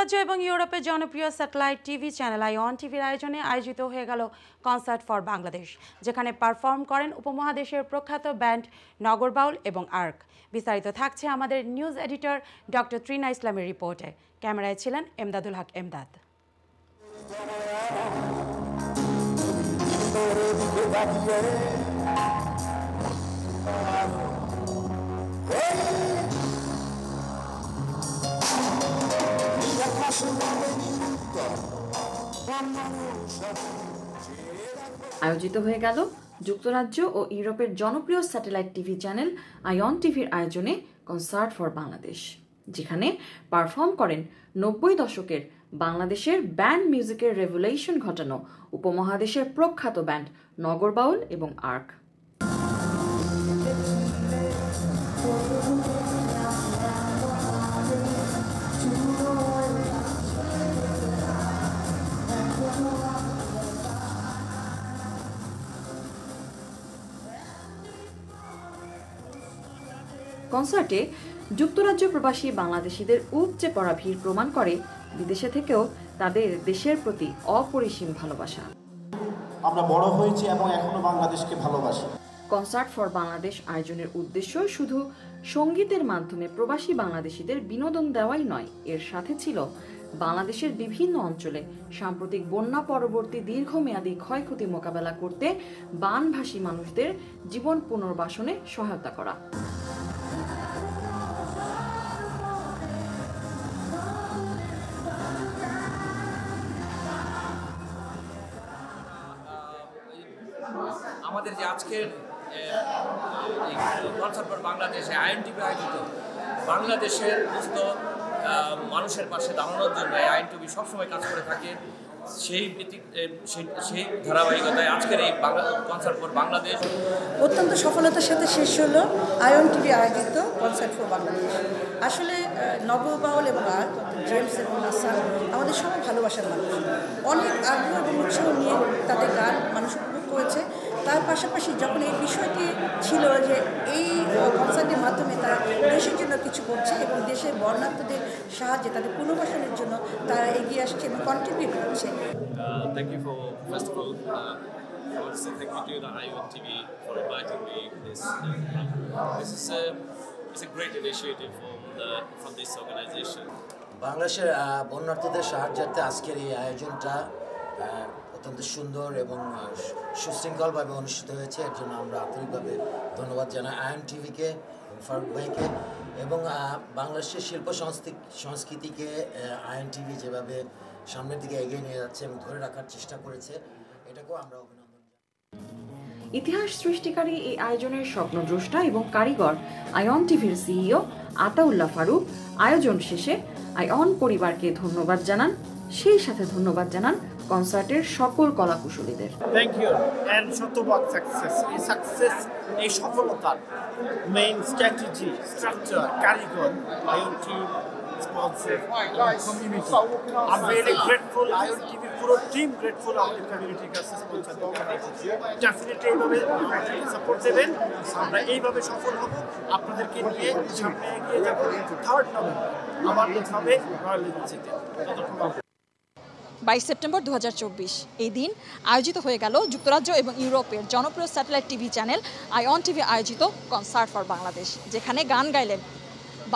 যুক্তরাজ্য এবং ইউরোপের জনপ্রিয় স্যাটেলাইট টিভি চ্যানেল আইঅন টিভির আয়োজনে আয়োজিত হয়ে গেল কনসার্ট ফর বাংলাদেশ, যেখানে পারফর্ম করেন উপমহাদেশের প্রখ্যাত ব্যান্ড নগর বাউল এবং আর্ক। বিস্তারিত থাকছে আমাদের নিউজ এডিটর ডক্টর ত্রিনা ইসলামের রিপোর্টে। ক্যামেরায় ছিলেন এমদাদুল হক এমদাদ। আয়োজিত হয়ে গেল যুক্তরাজ্য ও ইউরোপের জনপ্রিয় স্যাটেলাইট টিভি চ্যানেল আইঅন টিভির আয়োজনে কনসার্ট ফর বাংলাদেশ, যেখানে পারফর্ম করেন ৯০ দশকের বাংলাদেশের ব্যান্ড মিউজিকের রেভলিউশন ঘটানো উপমহাদেশের প্রখ্যাত ব্যান্ড নগর বাউল এবং আর্ক। কনসার্টে যুক্তরাজ্য প্রবাসী বাংলাদেশিদের উপচে পড়া ভিড় প্রমাণ করে বিদেশে থেকেও তাদের দেশের প্রতি অপরিসীম ভালোবাসা। আমরা বড় হয়েছি এবং এখনো বাংলাদেশকে ভালোবাসি। কনসার্ট ফর বাংলাদেশ আয়োজনের উদ্দেশ্য শুধু সঙ্গীতের মাধ্যমে প্রবাসী বাংলাদেশিদের বিনোদন দেওয়াই নয়, এর সাথে ছিল বাংলাদেশের বিভিন্ন অঞ্চলে সাম্প্রতিক বন্যা পরবর্তী দীর্ঘমেয়াদী ক্ষয়ক্ষতি মোকাবেলা করতে বানভাসী মানুষদের জীবন পুনর্বাসনে সহায়তা করা। আমাদের যে আজকের কনসার্ট ফর বাংলাদেশে আইঅন টিভি আয়োজিত বাংলাদেশের সুস্থ মানুষের পাশে দাঁড়ানোর জন্য আইঅন টিভি সবসময় কাজ করে থাকে। সেই ধারাবাহিকতায় আজকের এই কনসার্ট ফর বাংলাদেশ অত্যন্ত সফলতার সাথে শেষ হলো আইঅন টিভি আয়োজিত কনসার্ট ফর বাংলাদেশ। আসলে নগর বাউল এবং আর্ক, জেমস এবং হাসান আমাদের সবাই ভালোবাসার মানুষ, অনেক আগ্রহ এবং উৎসাহ নিয়ে তাদের গান মানুষ উপভোগ করেছে। তার পাশাপাশি যখন এই বিষয়টি ছিল যে এই কনসার্টের মাধ্যমে তারা দেশের জন্য কিছু করছে এবং দেশের বর্ণাঢ্যদের সাহায্যে তাদের পুনর্বাসনের জন্য তারা এগিয়ে আসছে এবং কন্ট্রিবিউট করছে। Thank you for, first of all, I want to say thank you to the ION TV for inviting me to this program. It's a great initiative from this organization. বাংলাদেশের বন্যার্থদের সাহায্যার্থে আজকের এই আয়োজনটা অত্যন্ত সুন্দর এবং সুশৃঙ্খলভাবে অনুষ্ঠিত হয়েছে। এর জন্য আমরা আন্তরিকভাবে ধন্যবাদ জানাই আইঅন টিভিকে, ফারুক ভাইকে এবং বাংলাদেশের শিল্প সংস্কৃতিকে আইঅন টিভি যেভাবে সামনের দিকে এগিয়ে নিয়ে যাচ্ছে এবং ধরে রাখার চেষ্টা করেছে, এটাকেও আমরা অভিনন্দন জানাই। ইতিহাস সৃষ্টিকারী এই আয়োজনের স্বপ্নদ্রষ্টা এবং কারিগর আইঅন টিভির সিইও আতাউল্লাহ ফারুক আয়োজন শেষে আইঅন পরিবারকে ধন্যবাদ জানান, সেই সাথে ধন্যবাদ জানান কনসার্টের সকল কলাকুশলীদের। থ্যাংক ইউ এন্ড শতভাগ সাকসেস। এই সাকসেস, এই সফলতার মেইন স্ট্র্যাটেজি, স্ট্রাকচার, কারিগর আইঅন TV sponsor community. I'm really grateful. ION TV puro team grateful আমাদের কমিউনিটির কাছে স্পন্সর ডেফিনেটলি এইভাবে আমাদেরকে সাপোর্ট দেবেন, আমরা এইভাবে সফল হব, আপনাদেরকে নিয়ে সামনে এগিয়ে যাব। 3rd নভেম্বর আবার দেখা হবে রয়্যাল লিগেসিতে। 22 সেপ্টেম্বর 2024 এই দিন আয়োজিত হয়ে গেল যুক্তরাজ্য এবং ইউরোপের জনপ্রিয় স্যাটেলাইট টিভি চ্যানেল আইঅন টিভি আয়োজিত কনসার্ট ফর বাংলাদেশ, যেখানে গান গাইলেন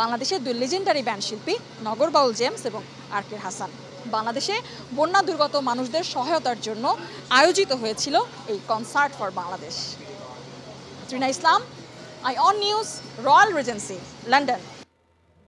বাংলাদেশের দুই লেজেন্ডারি ব্যান্ড শিল্পী নগর বাউল জেমস এবং আর্কের হাসান। বাংলাদেশে বন্যা দুর্গত মানুষদের সহায়তার জন্য আয়োজিত হয়েছিল এই concert for Bangladesh. Trina Islam, Ion News, Royal Regency, London.